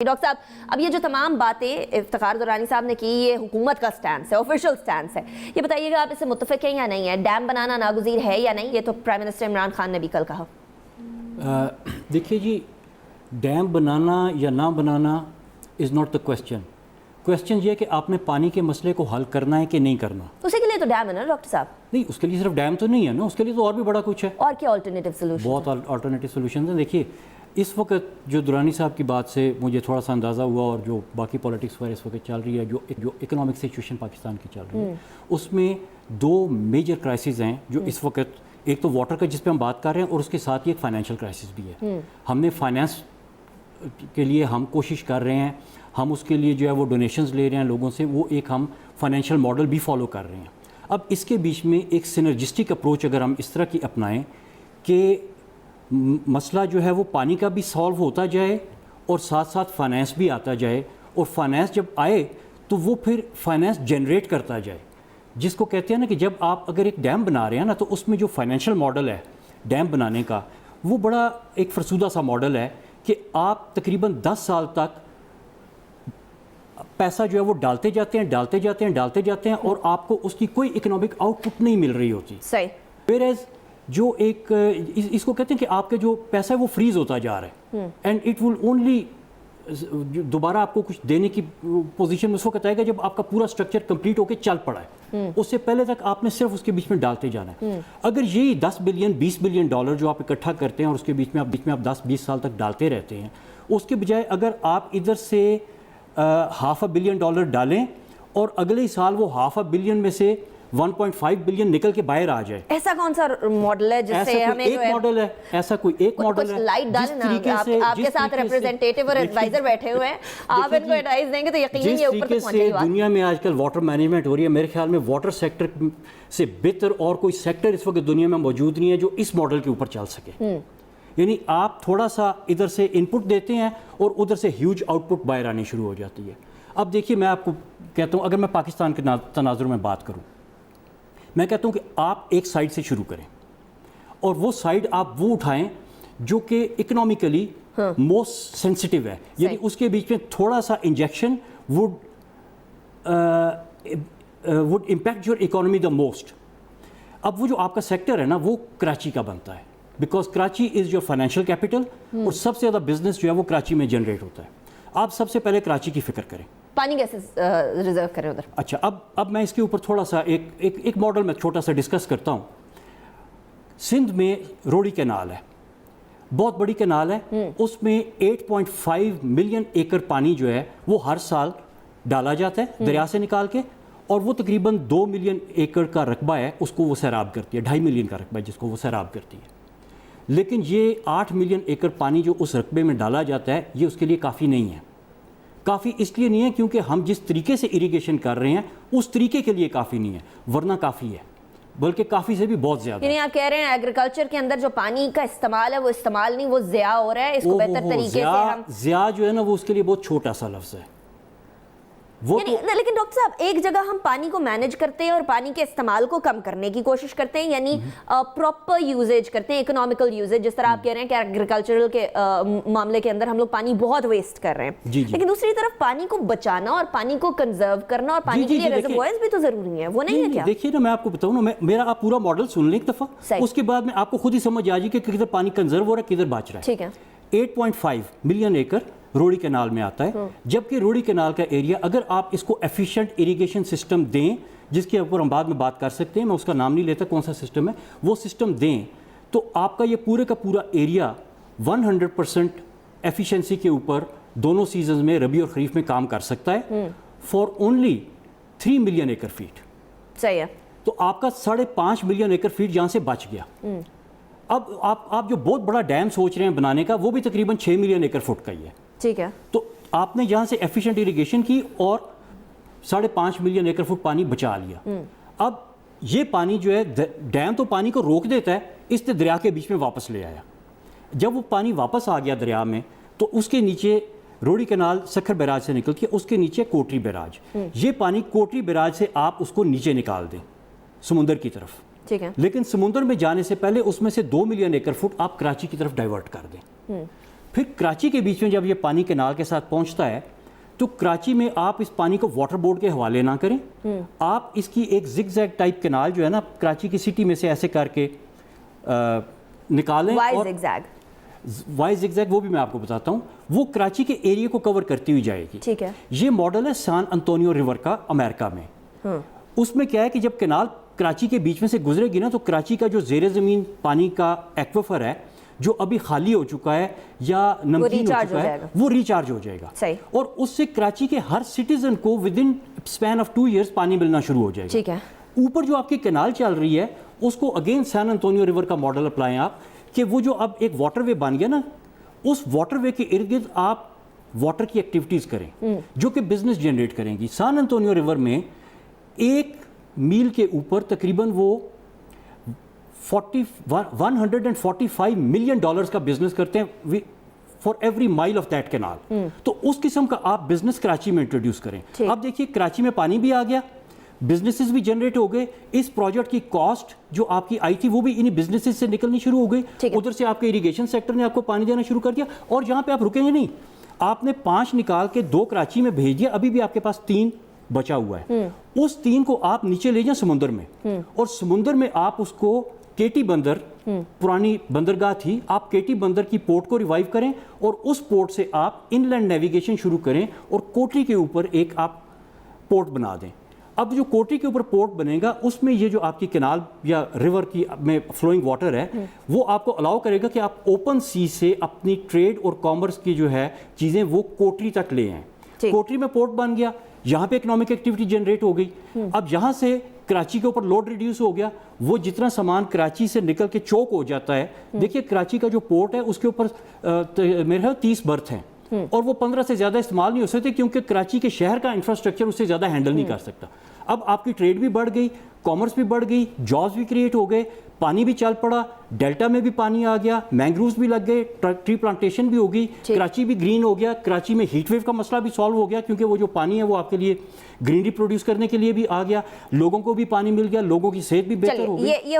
Doctor صاحب، اب یہ جو تمام باتیں افتخار درانی صاحب نے کی، یہ حکومت کا سٹینس ہے، آفیشیل سٹینس ہے، یہ بتائیے گا آپ اس سے متفق ہیں یا نہیں ہے؟ ڈیم بنانا ناگزیر ہے یا نہیں؟ یہ تو پرائم منسٹر عمران خان نے بھی کل کہا۔ دیکھیے جی، ڈیم بنانا یا نہ بنانا از ناٹ دا کویسچن یہ ہے کہ آپ نے پانی کے مسئلے کو حل کرنا ہے کہ نہیں کرنا۔ اسی کے لیے تو ڈیم ہے نا ڈاکٹر صاحب؟ نہیں، اس کے لیے صرف ڈیم تو نہیں ہے نا، اس کے لیے تو اور بھی بڑا کچھ ہے۔ اور کیا آلٹرنیٹیو سولوشن؟ بہت آلٹرنیٹیو سولوشنز ہیں۔ دیکھیے، اس وقت جو درانی صاحب کی بات سے مجھے تھوڑا سا اندازہ ہوا، اور جو باقی پولیٹکس وغیرہ اس وقت چل رہی ہے، جو اکنامک سچویشن پاکستان کی چل رہی ہے، اس میں دو میجر کرائسز ہیں جو اس وقت، ایک تو واٹر کا جس پہ ہم بات کر رہے ہیں، اور اس کے ساتھ ہی ایک فائنینشیل کرائسس بھی ہے۔ ہم نے فائنینس کے لیے ہم کوشش کر رہے ہیں، ہم اس کے لیے جو ہے وہ ڈونیشنز لے رہے ہیں لوگوں سے، وہ ایک ہم فائنینشیل ماڈل بھی فالو کر رہے ہیں۔ اب اس کے بیچ میں ایک سینرجسٹک اپروچ اگر ہم اس طرح کی اپنائیں کہ مسئلہ جو ہے وہ پانی کا بھی سالو ہوتا جائے اور ساتھ ساتھ فائنینس بھی آتا جائے، اور فائنینس جب آئے تو وہ پھر فائنینس جنریٹ کرتا جائے، جس کو کہتے ہیں نا کہ جب آپ اگر ایک ڈیم بنا رہے ہیں نا، تو اس میں جو فائنینشیل ماڈل ہے ڈیم بنانے کا، وہ بڑا ایک فرسودہ سا ماڈل ہے کہ آپ تقریباً 10 سال تک پیسہ جو ہے وہ ڈالتے جاتے ہیں اور آپ کو اس کی کوئی اکنامک آؤٹ پٹ نہیں مل رہی ہوتی۔ صحیح۔ ویئرز جو ایک اس کو کہتے ہیں کہ آپ کا جو پیسہ ہے وہ فریز ہوتا جا رہا ہے، اینڈ اٹ ول اونلی دوبارہ آپ کو کچھ دینے کی پوزیشن میں اس وقت آئے گا جب آپ کا پورا اسٹرکچر کمپلیٹ ہو کے چل پڑا ہے۔ اس سے پہلے تک آپ نے صرف اس کے بیچ میں ڈالتے جانا ہے۔ اگر یہی 10 بلین 20 بلین ڈالر جو آپ اکٹھا کرتے ہیں اور اس کے بیچ میں آپ 10-20 سال تک ڈالتے رہتے ہیں، اس کے بجائے اگر آپ ادھر سے $500 million ڈالیں اور اگلے سال وہ $500 million میں سے 1.5 بلین نکل کے باہر آ جائے۔ ایسا کون سا ماڈل ہے جس سے ہمیں ایک ماڈل ہے، ایسا کوئی ایک ماڈل ہے؟ لائٹ ڈالیں نا، آپ کے ساتھ ریپرزینٹیٹیو اور ایڈوائزر بیٹھے ہوئے ہیں، آپ ان کو ایڈوائز دیں گے تو یقیناً یہ اوپر تک پہنچے گی بات۔ دنیا میں آج کل واٹر مینجمنٹ ہو رہی ہے، میرے خیال میں واٹر سیکٹر سے بہتر اور کوئی سیکٹر اس وقت دنیا میں موجود نہیں ہے جو اس ماڈل کے اوپر چل سکے۔ یعنی آپ تھوڑا سا ادھر سے ان پٹ دیتے ہیں اور ادھر سے ہیوج آؤٹ پٹ باہر آنی شروع ہو جاتی ہے۔ اب دیکھیے، میں آپ کو کہتا ہوں، اگر میں پاکستان کے تناظر میں بات کروں، میں کہتا ہوں کہ آپ ایک سائڈ سے شروع کریں، اور وہ سائڈ آپ وہ اٹھائیں جو کہ اکنامکلی موسٹ سینسٹیو ہے، یعنی اس کے بیچ میں تھوڑا سا injection would impact your economy the most. اب وہ جو آپ کا سیکٹر ہے نا، وہ کراچی کا بنتا ہے، because Karachi is your financial capital, اور سب سے زیادہ بزنس جو ہے وہ کراچی میں جنریٹ ہوتا ہے۔ آپ سب سے پہلے کراچی کی فکر کریں، پانی کیسے ریزرو کریں ادھر۔ اچھا، اب میں اس کے اوپر تھوڑا سا ایک ماڈل میں چھوٹا سا ڈسکس کرتا ہوں۔ سندھ میں روڑی کینال ہے، بہت بڑی کینال ہے، اس میں 8.5 ملین ایکڑ پانی جو ہے وہ ہر سال ڈالا جاتا ہے دریا سے نکال کے، اور وہ تقریباً 2 ملین ایکڑ کا رقبہ ہے، اس کو وہ سیراب کرتی ہے، 2.5 ملین کا رقبہ ہے جس کو وہ سیراب کرتی ہے۔ لیکن یہ 8 ملین ایکڑ پانی جو اس رقبے میں ڈالا جاتا ہے، یہ اس کے لیے کافی نہیں ہے۔ کافی اس لیے نہیں ہے کیونکہ ہم جس طریقے سے اریگیشن کر رہے ہیں اس طریقے کے لیے کافی نہیں ہے، ورنہ کافی ہے، بلکہ کافی سے بھی بہت زیادہ۔ یعنی آپ کہہ رہے ہیں ایگریکلچر کے اندر جو پانی کا استعمال ہے وہ استعمال نہیں، وہ ضیاء ہو رہا ہے، اس کو بہتر طریقے سے ہم ضیاء جو ہے نا، وہ اس کے لیے بہت چھوٹا سا لفظ ہے وہ۔ لیکن ڈاکٹر صاحب، ایک جگہ ہم پانی کو مینج کرتے ہیں اور پانی کے استعمال کو کم کرنے کی کوشش کرتے ہیں، یعنی پراپر یوزیج کرتے ہیں، اکنامیکل یوزیج، جس طرح آپ کہہ رہے ہیں کہ ایگریکلچرل کے معاملے کے اندر ہم لوگ پانی بہت ویسٹ کر رہے ہیں، لیکن دوسری طرف پانی کو بچانا اور پانی کو کنزرو کرنا اور پانی کے لیے ریزروائرز بھی تو ضروری ہیں، وہ نہیں ہے کیا؟ دیکھیے نا، میں آپ کو بتاؤں نا، میرا آپ پورا ماڈل سن لیں ایک دفعہ، اس کے بعد میں آپ کو خود ہی سمجھ آ جائے کہ کدھر پانی کنزرو ہو رہا ہے، کدھر بچ رہا ہے۔ ٹھیک ہے۔ 8.5 ملین ایکڑ روڑی کینال میں آتا ہے، جبکہ روڑی کینال کا ایریا اگر آپ اس کو ایفیشینٹ اریگیشن سسٹم دیں، جس کے اوپر ہم بعد میں بات کر سکتے ہیں، میں اس کا نام نہیں لیتا کون سا سسٹم ہے، وہ سسٹم دیں تو آپ کا یہ پورے کا پورا ایریا 100% ایفیشنسی کے اوپر دونوں سیزنز میں، ربیع اور خریف میں کام کر سکتا ہے، for only 3 million acre feet. صحیح ہے۔ تو آپ کا 5.5 ملین ایکڑ فیٹ یہاں سے بچ گیا۔ اب آپ جو بہت بڑا ڈیم سوچ رہے ہیں بنانے کا، وہ بھی تقریباً 6 ملین ایکڑ فٹ کا ہی ہے۔ ٹھیک ہے۔ تو آپ نے یہاں سے ایفیشینٹ اریگیشن کی اور 5.5 ملین ایکڑ فٹ پانی بچا لیا۔ اب یہ پانی جو ہے، ڈیم تو پانی کو روک دیتا ہے، اس نے دریا کے بیچ میں واپس لے آیا۔ جب وہ پانی واپس آ گیا دریا میں، تو اس کے نیچے روڑی کینال سکھر بیراج سے نکلتی ہے، اس کے نیچے کوٹری بیراج، یہ پانی کوٹری بیراج سے آپ اس کو نیچے نکال دیں سمندر کی طرف، ٹھیک ہے، لیکن سمندر میں جانے سے پہلے اس میں سے 2 ملین ایکڑ فٹ آپ کراچی کی طرف ڈائیورٹ کر دیں۔ پھر کراچی کے بیچ میں جب یہ پانی کینال کے ساتھ پہنچتا ہے تو کراچی میں آپ اس پانی کو واٹر بورڈ کے حوالے نہ کریں, آپ اس کی ایک زگ زیگ ٹائپ کینال جو ہے نا کراچی کی سٹی میں سے ایسے کر کے نکالیں, اور وائی زگ زیگ وہ بھی میں آپ کو بتاتا ہوں, وہ کراچی کے ایریا کو کور کرتی ہوئی جائے گی. ٹھیک ہے, یہ ماڈل ہے سان انطونیو ریور کا امریکہ میں. اس میں کیا ہے کہ جب کینال کراچی کے بیچ میں سے گزرے گی نا تو کراچی کا جو زیر زمین پانی کا ایکویفر ہے جو ابھی خالی ہو چکا ہے یا نمکین ہو چکا ہے وہ ریچارج ہو جائے گا, اور اس سے کراچی کے ہر سٹیزن کو with in span of 2 years پانی ملنا شروع ہو جائے گا. ٹھیک ہے, اوپر جو آپ کی کینال چل رہی ہے اس کو اگین سان انطونیو ریور کا ماڈل اپلائیں آپ, کہ وہ جو اب ایک واٹر وے بن گیا نا, اس واٹر وے کے ارد گرد آپ واٹر کی ایکٹیویٹیز کریں جو کہ بزنس جنریٹ کریں گی. سان انطونیو ریور میں 1 میل کے اوپر تقریباً وہ $145 ملین کا بزنس کرتے ہیں فار ایوری مائل آف دیٹ کینال. تو اس قسم کا آپ بزنس کراچی میں انٹروڈیوس کریں. اب دیکھیے کراچی میں پانی بھی آ گیا, بزنسز بھی جنریٹ ہو گئے, اس پروجیکٹ کی کاسٹ جو آپ کی آئی تھی وہ بھی انہی بزنسز سے نکلنی شروع ہو گئی, ادھر سے آپ کے اریگیشن سیکٹر نے آپ کو پانی دینا شروع کر دیا, اور جہاں پہ آپ رکیں گے نہیں, آپ نے 5 نکال کے 2 کراچی میں بھیج دیا, ابھی بھی آپ کے پاس 3 بچا ہوا ہے. اس 3 کو آپ نیچے لے جائیں سمندر میں, اور سمندر میں آپ اس کو کیٹی بندر, پرانی بندرگاہ تھی, آپ کیٹی بندر کی پورٹ کو ریوائیو کریں اور اس پورٹ سے آپ ان لینڈ نیویگیشن شروع کریں اور کوٹری کے اوپر ایک آپ پورٹ بنا دیں. اب جو کوٹری کے اوپر پورٹ بنے گا اس میں یہ جو آپ کی کینال یا ریور کی میں فلوئنگ واٹر ہے وہ آپ کو الاؤ کرے گا کہ آپ اوپن سی سے اپنی ٹریڈ اور کامرس کی جو ہے چیزیں وہ کوٹری تک لے آئیں. کوٹری میں پورٹ بن گیا, یہاں پہ اکنامک ایکٹیویٹی جنریٹ ہو گئی. اب یہاں سے کراچی کے اوپر لوڈ ریڈیوس ہو گیا, وہ جتنا سامان کراچی سے نکل کے چوک ہو جاتا ہے. دیکھیے کراچی کا جو پورٹ ہے اس کے اوپر میرے خیال 30 برتھ ہیں, اور وہ 15 سے زیادہ استعمال نہیں ہو سکتے کیونکہ کراچی کے شہر کا انفراسٹرکچر اس سے زیادہ ہینڈل نہیں کر سکتا. اب آپ کی ٹریڈ بھی بڑھ گئی, کامرس بھی بڑھ گئی, جابس بھی کریٹ ہو گئے, پانی بھی چل پڑا, ڈیلٹا میں بھی پانی آ گیا, مینگرووز بھی لگ گئے, ٹری پلانٹیشن بھی ہو گئی, کراچی بھی گرین ہو گیا, کراچی میں ہیٹ ویو کا مسئلہ بھی سالو ہو گیا کیونکہ وہ جو پانی ہے وہ آپ کے لیے گرینری پروڈیوس کرنے کے لیے بھی آ گیا, لوگوں کو بھی پانی مل گیا, لوگوں کی صحت بھی بہتر ہو گئی.